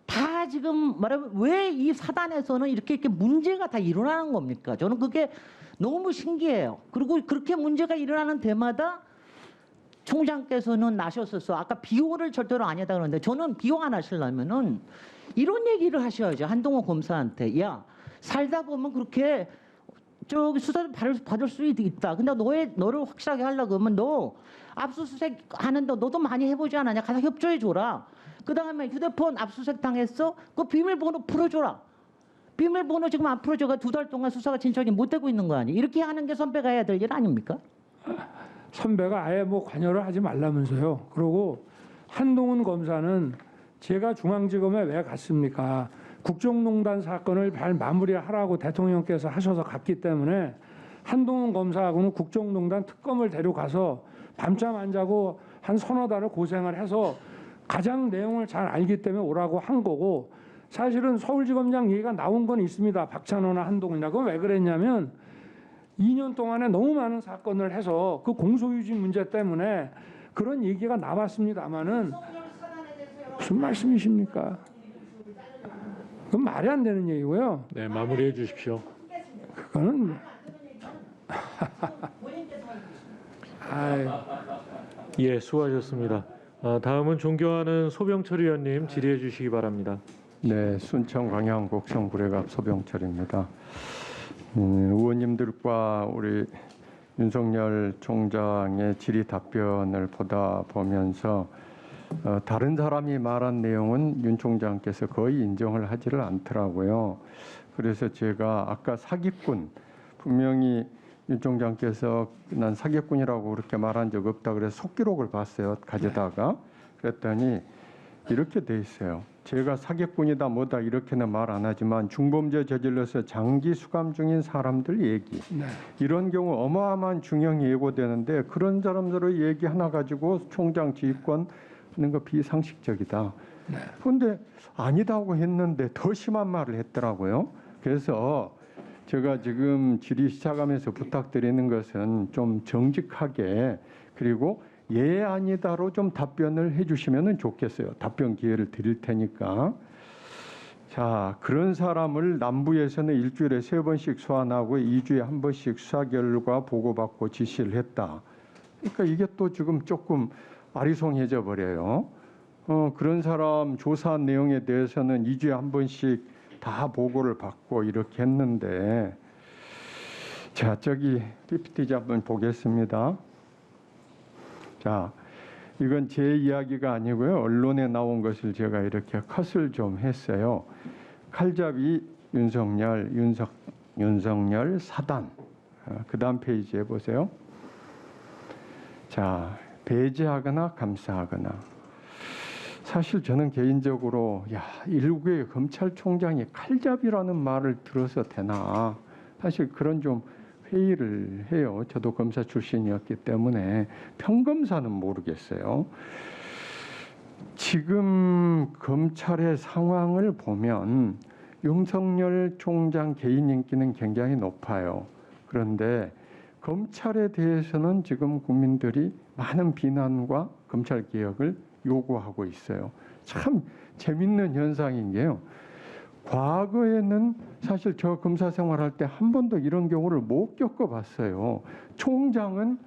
다 지금 말하면 왜 이 사단에서는 이렇게 문제가 다 일어나는 겁니까? 저는 그게 너무 신기해요. 그리고 그렇게 문제가 일어나는 때마다 총장께서는 나셨었어. 아까 비호를 절대로 아니다 그러는데 저는 비호 안 하시려면은 이런 얘기를 하셔야죠. 한동훈 검사한테 야 살다 보면 그렇게 수사를 받을 수 있다. 근데 너를 확실하게 하려고 하면 너 압수수색 하는데 너도 많이 해보지 않았냐? 가서 협조해 줘라. 그 다음에 휴대폰 압수수색 당했어? 그 비밀번호 풀어줘라. 비밀번호 지금 안 풀어줘가 2달 동안 수사가 진척이 못 되고 있는 거 아니에요? 이렇게 하는 게 선배가 해야 될 일 아닙니까? 선배가 아예 관여를 하지 말라면서요. 그리고 한동훈 검사는 제가 중앙지검에 왜 갔습니까? 국정농단 사건을 잘 마무리하라고 대통령께서 하셔서 갔기 때문에 한동훈 검사하고는 국정농단 특검을 데려가서 밤잠 안 자고 한 서너 달을 고생을 해서 가장 내용을 잘 알기 때문에 오라고 한 거고 사실은 서울지검장 얘기가 나온 건 있습니다. 박찬호나 한동훈이나. 그건 왜 그랬냐면 2년 동안에 너무 많은 사건을 해서 그 공소유지 문제 때문에 그런 얘기가 나왔습니다마는 무슨 말씀이십니까? 그건 말이 안 되는 얘기고요. 네, 마무리해 주십시오. 그거는 예, 수고하셨습니다. 다음은 존경하는 소병철 의원님 질의해 주시기 바랍니다. 네, 순천 광양 곡성 구례갑 소병철입니다. 의원님들과 우리 윤석열 총장의 질의 답변을 보다 보면서 다른 사람이 말한 내용은 윤 총장께서 거의 인정을 하지를 않더라고요. 그래서 제가 아까 사기꾼 분명히 윤 총장께서 난 사기꾼이라고 그렇게 말한 적 없다 그래서 속기록을 봤어요. 가져다가 그랬더니 이렇게 돼 있어요. 제가 사기꾼이다 뭐다 이렇게는 말 안 하지만 중범죄 저질러서 장기 수감 중인 사람들 얘기. 네. 이런 경우 어마어마한 중형이 예고되는데 그런 사람들의 얘기 하나 가지고 총장 지휘권 하는 거 비상식적이다. 그런데 아니다고 했는데 더 심한 말을 했더라고요. 그래서 제가 지금 질의 시작하면서 부탁드리는 것은 좀 정직하게 그리고 예 아니다로 좀 답변을 해주시면 좋겠어요. 답변 기회를 드릴 테니까. 자, 그런 사람을 남부에서는 일주일에 3번씩 소환하고 2주에 1번씩 수사 결과 보고받고 지시를 했다. 그러니까 이게 또 지금 조금 아리송해져 버려요. 그런 사람 조사한 내용에 대해서는 2주에 1번씩 다 보고를 받고 이렇게 했는데, 자, 저기 PPT 한번 보겠습니다. 자, 이건 제 이야기가 아니고요. 언론에 나온 것을 제가 이렇게 컷을 좀 했어요. 칼잡이 윤석열 사단. 그 다음 페이지에 보세요. 자, 배제하거나 감사하거나. 사실 저는 개인적으로 일국의 검찰총장이 칼잡이라는 말을 들어서 되나. 사실 그런 좀 회의를 해요. 저도 검사 출신이었기 때문에 평검사는 모르겠어요. 지금 검찰의 상황을 보면 윤석열 총장 개인 인기는 굉장히 높아요. 그런데 검찰에 대해서는 지금 국민들이 많은 비난과 검찰 개혁을 요구하고 있어요. 참 재밌는 현상인 게요. 과거에는 사실 저 검사 생활할 때 한 번도 이런 경우를 못 겪어봤어요. 총장은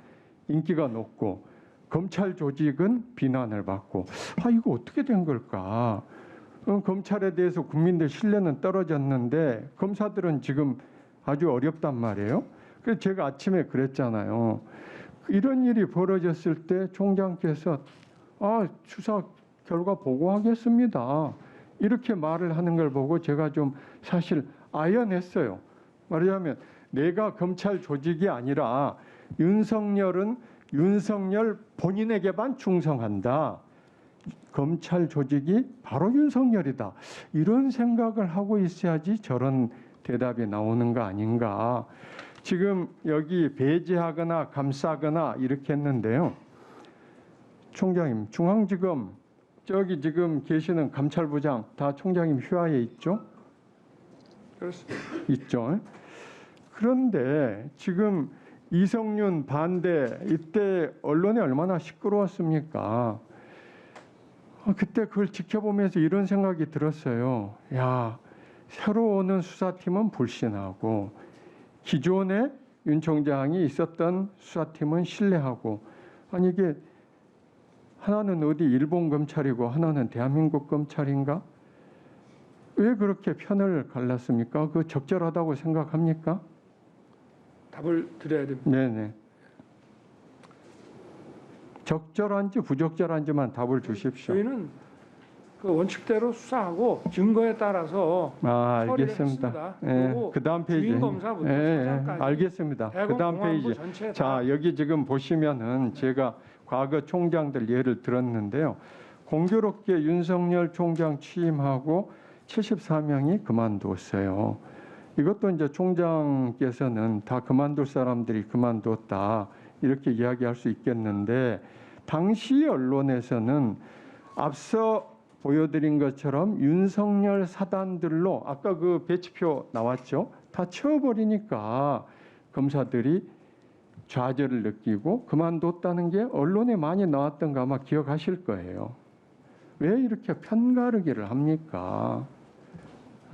인기가 높고 검찰 조직은 비난을 받고 이거 어떻게 된 걸까? 검찰에 대해서 국민들 신뢰는 떨어졌는데 검사들은 지금 아주 어렵단 말이에요. 그래서 제가 아침에 그랬잖아요. 이런 일이 벌어졌을 때 총장께서 수사 결과 보고하겠습니다. 이렇게 말을 하는 걸 보고 제가 좀 사실 아연했어요. 말하자면 내가 검찰 조직이 아니라 윤석열은 윤석열 본인에게만 충성한다. 검찰 조직이 바로 윤석열이다. 이런 생각을 하고 있어야지 저런 대답이 나오는 거 아닌가. 지금 여기 배제하거나 감싸거나 이렇게 했는데요. 총장님, 중앙지검 저기 지금 계시는 감찰부장 다 총장님 휘하에 있죠? 그렇습니다. 있죠. 그런데 지금 이성윤 반대 이때 언론이 얼마나 시끄러웠습니까? 그때 그걸 지켜보면서 이런 생각이 들었어요. 새로 오는 수사팀은 불신하고 기존에 윤 총장이 있었던 수사팀은 신뢰하고 이게 하나는 어디 일본 검찰이고 하나는 대한민국 검찰인가? 왜 그렇게 편을 갈랐습니까? 그 적절하다고 생각합니까? 답을 드려야 됩니다. 네네. 적절한지 부적절한지만 답을 주십시오. 저희는 그 원칙대로 수사하고 증거에 따라서 처리를 알겠습니다. 했습니다. 예, 그리고 그 다음 페이지. 주인검사부터 차장까지 알겠습니다. 그 다음 페이지. 전체 자, 여기 지금 보시면은 제가 과거 총장들 예를 들었는데요. 공교롭게 윤석열 총장 취임하고 74명이 그만뒀어요. 이것도 이제 총장께서는 다 그만둘 사람들이 그만뒀다 이렇게 이야기할 수 있겠는데 당시 언론에서는 앞서 보여드린 것처럼 윤석열 사단들로 아까 그 배치표 나왔죠. 다 채워버리니까 검사들이 좌절을 느끼고 그만뒀다는 게 언론에 많이 나왔던 거 아마 기억하실 거예요. 왜 이렇게 편가르기를 합니까?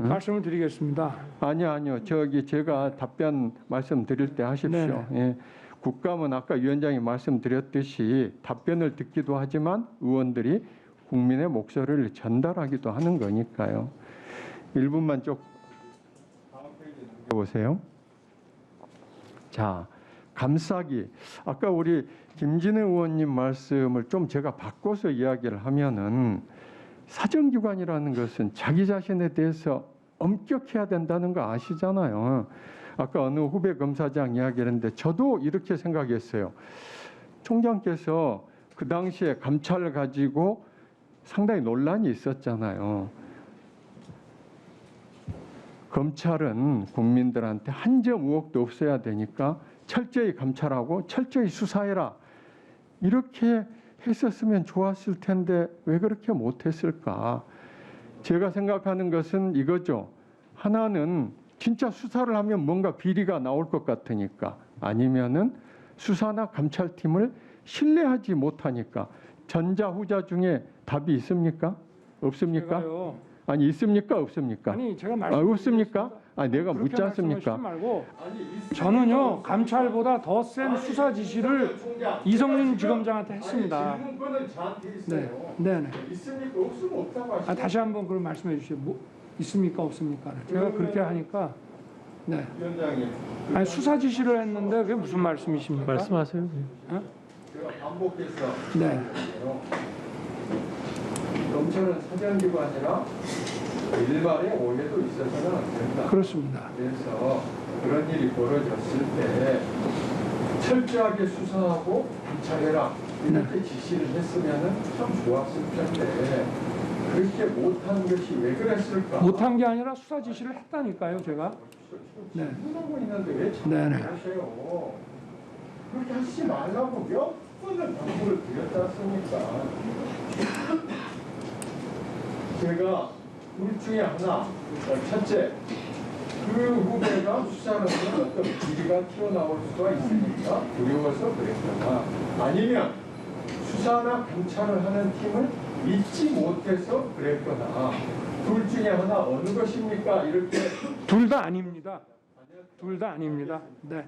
응? 말씀을 드리겠습니다. 아니요. 저기 제가 답변 말씀드릴 때 하십시오. 예. 국감은 아까 위원장이 말씀드렸듯이 답변을 듣기도 하지만 의원들이 국민의 목소리를 전달하기도 하는 거니까요. 1분만 쭉 다음 페이지 보세요. 자, 감싸기. 아까 우리 김진애 의원님 말씀을 좀 제가 바꿔서 이야기를 하면은 사정기관이라는 것은 자기 자신에 대해서 엄격해야 된다는 거 아시잖아요. 아까 어느 후배 검사장 이야기했는데 저도 이렇게 생각했어요. 총장께서 그 당시에 감찰을 가지고 상당히 논란이 있었잖아요. 검찰은 국민들한테 한 점 의혹도 없어야 되니까 철저히 감찰하고 철저히 수사해라. 이렇게 했었으면 좋았을 텐데 왜 그렇게 못했을까? 제가 생각하는 것은 이거죠. 하나는 진짜 수사를 하면 뭔가 비리가 나올 것 같으니까, 아니면은 수사나 감찰팀을 신뢰하지 못하니까. 전자후자 중에 답이 있습니까? 없습니까? 제가요. 아니 있습니까? 없습니까? 아니 제가 없습니까? 아니 내가 그렇게 묻지 않습니까? 말씀하시지 말고 저는요 감찰보다 더 센 수사 지시를 이성윤 지검장한테 했습니다. 질문권은 저한테 있어요. 네. 있습니까? 없으면 없다고 하시죠. 다시 한번 그럼 말씀해 주시죠. 뭐 있습니까 없습니까? 제가 그렇게 하니까 네. 위원장님. 아니 수사 지시를 했는데 그게 무슨 말씀이십니까? 말씀하세요. 제가 반복해서 네. 검찰은 사정기관이라 일반의 오해도 있어서는 안 된다. 그렇습니다. 그래서 그런 일이 벌어졌을 때 철저하게 수사하고 감찰해라 이렇게 지시를 했으면은 참 좋았을 텐데 그렇게 못한 것이 왜 그랬을까? 못한 게 아니라 수사 지시를 했다니까요, 제가. 네. 하고 있는데 왜 자꾸 네네. 그러세요? 그렇게 하시지 말라고 몇 번을 당부를 드렸지 않습니까? 제가 둘 중에 하나, 첫째, 그 후배가 수사를 하면 어떤 비리가 튀어나올 수가 있으니까 두려워서 그랬거나, 아니면 수사나 감찰을 하는 팀을 믿지 못해서 그랬거나, 둘 중에 하나 어느 것입니까? 이렇게. 둘 다 아닙니다. 둘 다 아닙니다. 네.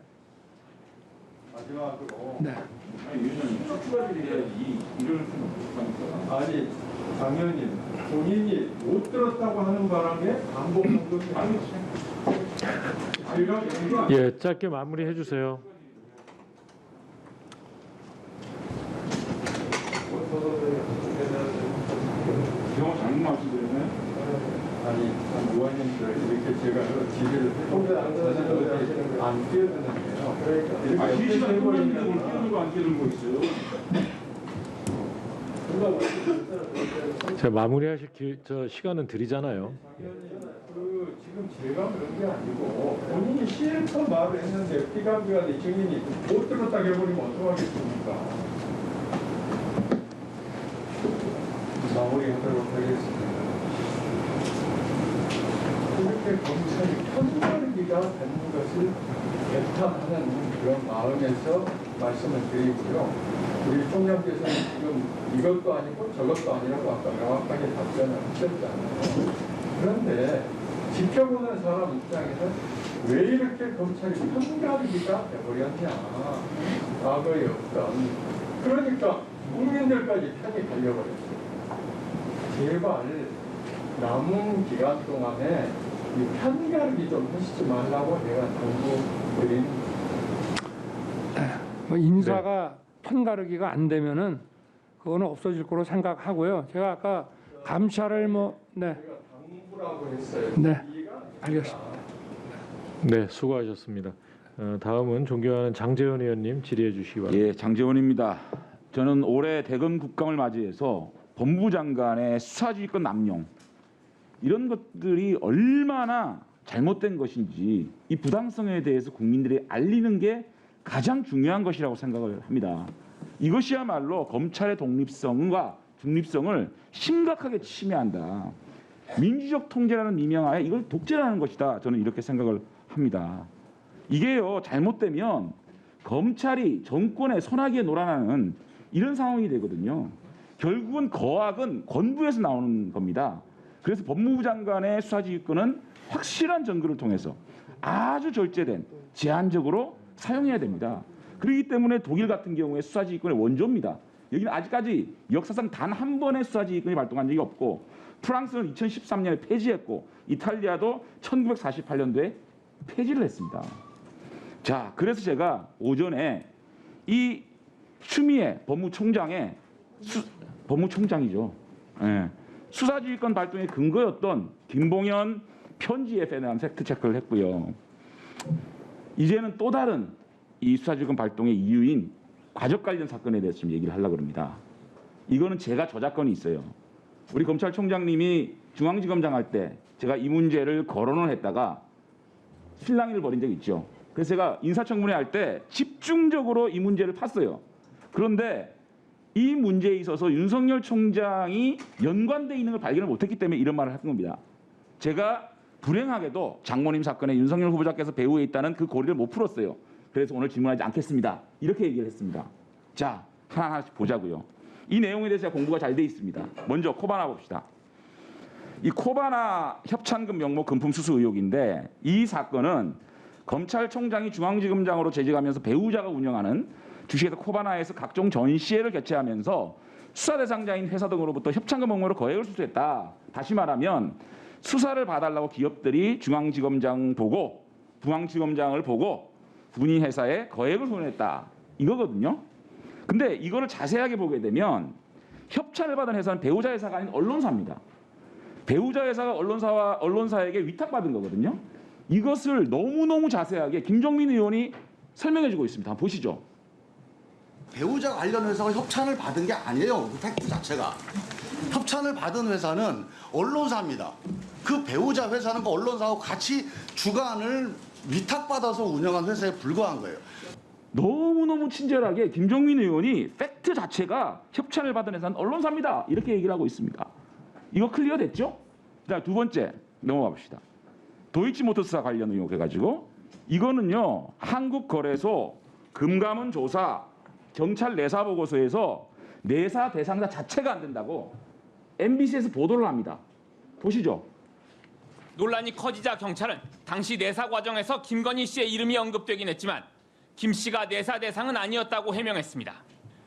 마지막으로. 네. 아니, 당연히 본인이 못 들었다고 하는 바람에 반복한 것이 아니죠. 예, 짧게 마무리해 주세요. 아니, 의원님들 이렇게 제가 지지를 해보면 안 뛰어드는데요. 이렇게 시간 해버리면 뛰는 거안 뛰는 거 있어요. 제가 마무리하실 시간은 드리잖아요. 지금 제가 그런 게 아니고 본인이 실컷 말을 했는데 피감기관의 증인이 못 들었다고 해버리면 어떡하겠습니까? 마무리하도록 하겠습니다. 이렇게 검찰이 편가르기가 되는 것을 개탄하는 그런 마음에서 말씀을 드리고요. 우리 총장께서는 지금 이것도 아니고 저것도 아니라고 아까 명확하게 답변을 하셨잖아요. 그런데 지켜보는 사람 입장에서 왜 이렇게 검찰이 편가르기가 돼버렸냐. 과거에 없던. 그러니까 국민들까지 편이 갈려버렸어요. 제발 남은 기간 동안에 이 편가르기 좀 하시지 말라고 내가 당부드린. 뭐 인사가 편가르기가 안 되면은 그거는 없어질 거로 생각하고요. 제가 아까 감찰을 네. 당부라고 했어요. 네. 알겠습니다. 네, 수고하셨습니다. 다음은 존경하는 장제원 의원님 질의해 주시기 바랍니다. 예, 장재원입니다. 저는 올해 대검 국감을 맞이해서 법무부 장관의 수사지휘권 남용 이런 것들이 얼마나 잘못된 것인지 이 부당성에 대해서 국민들이 알리는 게 가장 중요한 것이라고 생각을 합니다. 이것이야말로 검찰의 독립성과 중립성을 심각하게 침해한다. 민주적 통제라는 미명하에 이걸 독재라는 것이다. 저는 이렇게 생각을 합니다. 이게요 잘못되면 검찰이 정권의 손아귀에 놀아나는 이런 상황이 되거든요. 결국은 거악은 권부에서 나오는 겁니다. 그래서 법무부 장관의 수사지휘권은 확실한 증거를 통해서 아주 절제된 제한적으로 사용해야 됩니다. 그렇기 때문에 독일 같은 경우에 수사지휘권의 원조입니다. 여기는 아직까지 역사상 단 한 번의 수사지휘권이 발동한 적이 없고 프랑스는 2013년에 폐지했고 이탈리아도 1948년도에 폐지를 했습니다. 자, 그래서 제가 오전에 이 추미애 법무총장의 법무총장이죠. 예. 수사지휘권 발동의 근거였던 김봉현 편지에 대한 팩트 체크를 했고요. 이제는 또 다른 이 수사지휘권 발동의 이유인 과적 관련 사건에 대해서 좀 얘기를 하려고 합니다. 이거는 제가 저작권이 있어요. 우리 검찰총장님이 중앙지검장 할 때 제가 이 문제를 거론을 했다가 실랑이를 벌인 적이 있죠. 그래서 제가 인사청문회 할 때 집중적으로 이 문제를 팠어요. 그런데 이 문제에 있어서 윤석열 총장이 연관돼 있는 걸 발견을 못했기 때문에 이런 말을 한 겁니다. 제가 불행하게도 장모님 사건에 윤석열 후보자께서 배후에 있다는 그 고리를 못 풀었어요. 그래서 오늘 질문하지 않겠습니다. 이렇게 얘기를 했습니다. 자, 하나하나씩 보자고요. 이 내용에 대해서 공부가 잘 돼 있습니다. 먼저 코바나 봅시다. 이 코바나 협찬금 명목 금품 수수 의혹인데 이 사건은 검찰총장이 중앙지검장으로 재직하면서 배우자가 운영하는 주식회사 코바나에서 각종 전시회를 개최하면서 수사 대상자인 회사 등으로부터 협찬금 명목으로 거액을 수수했다. 다시 말하면 수사를 봐달라고 기업들이 중앙지검장을 보고 군인 회사에 거액을 후원했다. 이거거든요. 근데 이거를 자세하게 보게 되면 협찬을 받은 회사는 배우자 회사가 아닌 언론사입니다. 배우자 회사가 언론사에게 위탁받은 거거든요. 이것을 너무너무 자세하게 김종민 의원이 설명해주고 있습니다. 한번 보시죠. 배우자 관련 회사가 협찬을 받은 게 아니에요. 그 팩트 자체가. 협찬을 받은 회사는 언론사입니다. 그 배우자 회사는 그 언론사하고 같이 주간을 위탁받아서 운영한 회사에 불과한 거예요. 너무너무 친절하게 김종민 의원이 팩트 자체가 협찬을 받은 회사는 언론사입니다. 이렇게 얘기를 하고 있습니다. 이거 클리어 됐죠? 자, 두 번째 넘어가 봅시다. 도이치모터스사 관련 의혹 해가지고 이거는요. 한국거래소 금감원 조사 경찰 내사 보고서에서 내사 대상자 자체가 안 된다고 MBC에서 보도를 합니다. 보시죠. 논란이 커지자 경찰은 당시 내사 과정에서 김건희 씨의 이름이 언급되긴 했지만 김 씨가 내사 대상은 아니었다고 해명했습니다.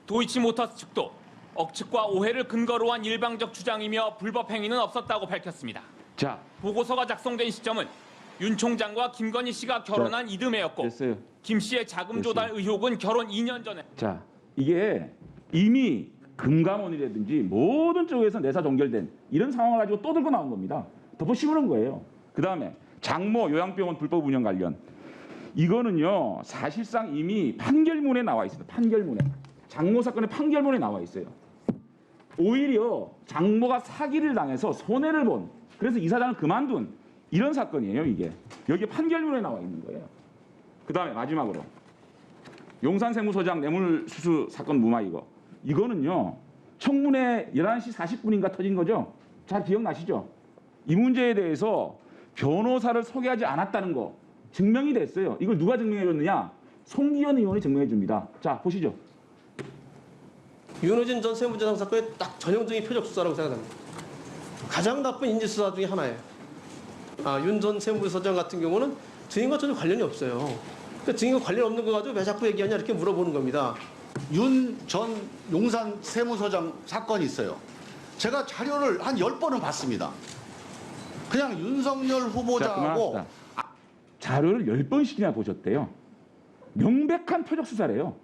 도이치모터스 측도 억측과 오해를 근거로 한 일방적 주장이며 불법 행위는 없었다고 밝혔습니다. 자, 보고서가 작성된 시점은 윤 총장과 김건희 씨가 결혼한 이듬해였고 됐어요. 김 씨의 자금 조달 의혹은 결혼 2년 전에. 자, 이게 이미 금감원이라든지 모든 쪽에서 내사 종결된 이런 상황을 가지고 또 들고 나온 겁니다. 덮어 씌우는 거예요. 그 다음에 장모 요양병원 불법 운영 관련 이거는요. 사실상 이미 판결문에 나와 있습니다. 판결문에. 장모 사건의 판결문에 나와 있어요. 오히려 장모가 사기를 당해서 손해를 본 그래서 이사장을 그만둔 이런 사건이에요. 이게. 여기 판결문에 나와 있는 거예요. 그 다음에 마지막으로 용산세무서장 뇌물수수 사건 무마 이거는요. 청문회 11시 40분인가 터진 거죠. 잘 기억나시죠? 이 문제에 대해서 변호사를 소개하지 않았다는 거 증명이 됐어요. 이걸 누가 증명해 줬느냐? 송기현 의원이 증명해 줍니다. 자, 보시죠. 윤호진 전 세무조장 사건의 딱 전형적인 표적 수사라고 생각합니다. 가장 나쁜 인지 수사 중에 하나예요. 윤 전 세무서장 같은 경우는 증인과 전혀 관련이 없어요. 그러니까 증인과 관련 없는 거 가지고 왜 자꾸 얘기하냐 이렇게 물어보는 겁니다. 윤 전 용산 세무서장 사건이 있어요. 제가 자료를 한 10번은 봤습니다. 그냥 윤석열 후보자하고 자료를 10번씩이나 보셨대요. 명백한 표적 수사래요.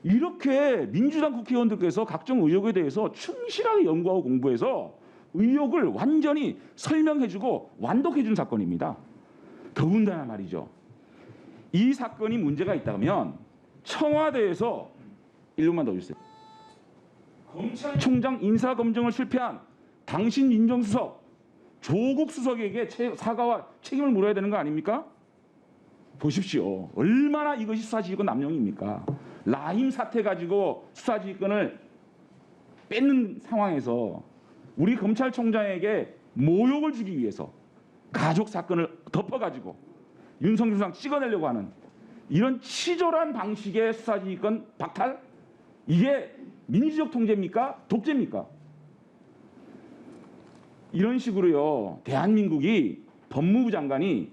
이렇게 민주당 국회의원들께서 각종 의혹에 대해서 충실하게 연구하고 공부해서 의혹을 완전히 설명해주고 완독해준 사건입니다. 더군다나 말이죠. 이 사건이 문제가 있다면 청와대에서 1분만 더 주세요. 검찰총장 인사검증을 실패한 당신 민정수석 조국 수석에게 사과와 책임을 물어야 되는 거 아닙니까? 보십시오. 얼마나 이것이 수사지휘권 남용입니까? 라임 사태 가지고 수사지휘권을 뺏는 상황에서 우리 검찰총장에게 모욕을 주기 위해서 가족 사건을 덮어가지고 윤석열 총장 찍어내려고 하는 이런 치졸한 방식의 수사지휘권 박탈? 이게 민주적 통제입니까? 독재입니까? 이런 식으로요. 대한민국이 법무부 장관이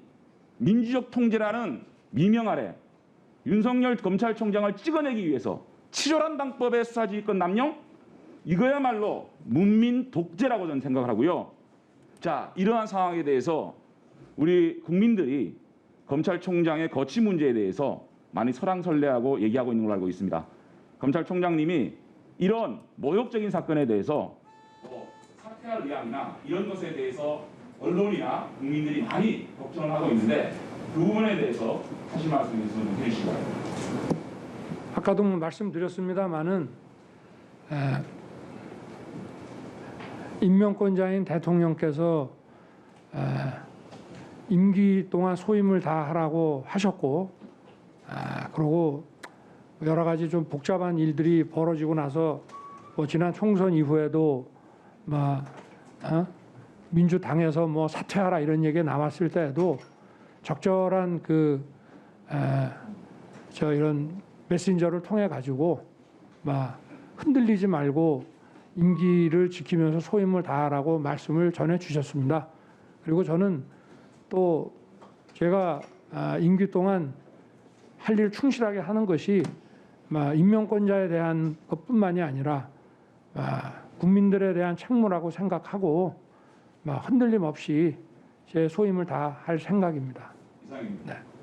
민주적 통제라는 미명 아래 윤석열 검찰총장을 찍어내기 위해서 치졸한 방법의 수사지휘권 남용? 이거야말로 문민 독재라고 저는 생각을 하고요. 자, 이러한 상황에 대해서 우리 국민들이 검찰총장의 거취 문제에 대해서 많이 설왕설래하고 얘기하고 있는 걸로 알고 있습니다. 검찰총장님이 이런 모욕적인 사건에 대해서 사퇴할 의향이나 이런 것에 대해서 언론이나 국민들이 많이 걱정을 하고 있는데 그 부분에 대해서 하실 말씀 있으면 해주시기 바랍니다. 아까도 말씀드렸습니다마는 임명권자인 대통령께서 임기 동안 소임을 다 하라고 하셨고, 그리고 여러 가지 좀 복잡한 일들이 벌어지고 나서 뭐 지난 총선 이후에도 민주당에서 뭐 사퇴하라 이런 얘기가 나왔을 때에도 적절한 이런 메신저를 통해 가지고 흔들리지 말고 임기를 지키면서 소임을 다하라고 말씀을 전해 주셨습니다. 그리고 저는 또 제가 임기 동안 할 일 충실하게 하는 것이 임명권자에 대한 것뿐만이 아니라 국민들에 대한 책무라고 생각하고 흔들림 없이 제 소임을 다할 생각입니다. 이상입니다. 네.